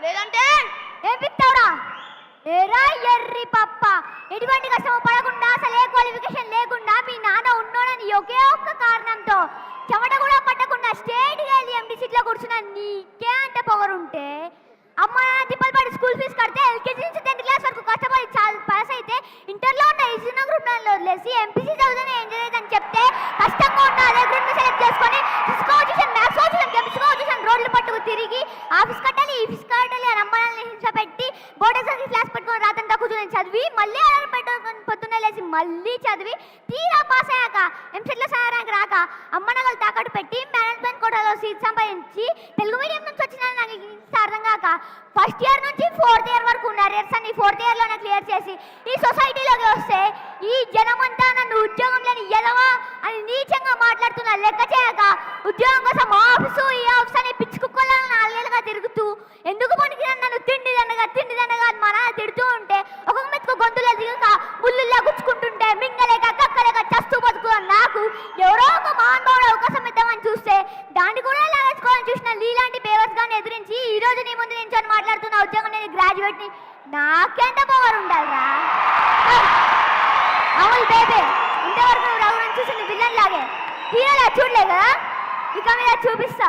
లేదంటే ఏం పిక్తావురా? ఏరా ఎర్రి పప్ప, ఎటువంటి కష్టం పడకుండా అసలు ఏ క్వాలిఫికేషన్ లేకుండా మీ నాన్న ఉన్నోడని ఒకే ఒక్క కారణంతో చెమట కూడా పట్టకుండా స్టేట్గా వెళ్ళి ఎండి సీట్లో కూర్చున్నా నీకే అంత పొగరుంటే, అమ్మ నాన్న తిప్పలు పడి స్కూల్ ఫీజు కడితే ఎల్కేజీ నుంచి 10th క్లాస్ వరకు కష్టపడి పాస్ అయితే ఇంటర్లో ఉన్న ఇజున్న గ్రూప్ వదిలేసి ఎంపీసీ చదువుదని ఎంజాయ్ అయితే అని చెప్తే కష్టంగా ఉన్న అదే గ్రూప్ సెలెక్ట్ చేసుకొని physics tuition, maths tuition, chemistry tuition రోడ్లు పట్టుకు తిరిగి ఆఫీస్ కట్టాలి ఈ ఫీజు కట్టాలి అని అమ్మాయిని హింస పెట్టి బోర్డు ఎగ్జామ్కి క్లాస్ పెట్టుకొని రాత్రంతా కూర్చొని చదివి మళ్ళీ అలారం పెట్టుకొని పొద్దున్నే లేచి మళ్ళీ చదివి తీరా పాస్ అయ్యాక ఎంసెట్లో సహాయ ర్యాంక్ రాక అమ్మ నగలు తాకట్టు పెట్టి మేనేజ్మెంట్ కోటాలో సీట్ సంపాదించి తెలుగు మీడియం నుంచి వచ్చిన నాకు ఇంత అర్థం కాక ఫస్ట్ ఇయర్ నుంచి 4th ఇయర్ వరకు ఉన్న అరియర్స్ అన్ని 4th ఇయర్లోనే క్లియర్ చేసి ఈ సొసైటీలోకి వస్తే ఈ జనమంతా నన్ను ఉద్యోగం లేని ఎదవా అని నీచంగా మాట్లాడుతున్నా లెక్క చేయక ఉద్యోగం కోసం ఆఫీసు ఈ ఆఫీస్ అని పిచ్చి కుక్కలను 4 ఏళ్ళుగా తిరుగుతూ ఎందుకు పనికిరాని నన్ను తిండి దండగా అని మా నాన్న తిడుతూ ఉంటే ఒక్కొక్క మెతుకు గొంతులో దిగక ముళ్ళుల్లా గుచ్చుకుంటుంటే మింగలేక కక్కలేక చస్తూ బతుకు నాకు ఎవరో ఒక మహానుభావుడు అవకాశం ఇద్దామని చూస్తే దాన్ని కూడా లాగేసుకోవాలని చూసిన నీలాంటి పేవర్స్ గాని ఎదిరించి ఈ రోజు నీ ముందు నించొని మాట్లాడుతున్న ఉద్యోగం నేను గ్రాడ్యుయేట్ని నాకెంత పవర్ ఉండాలిరా? అవును బేబే, ఇంతవరకు నువ్వు రఘుని చూసింది విలన్ లాగే, హీరోలా చూడలే కదా, ఇక మీద చూపిస్తా.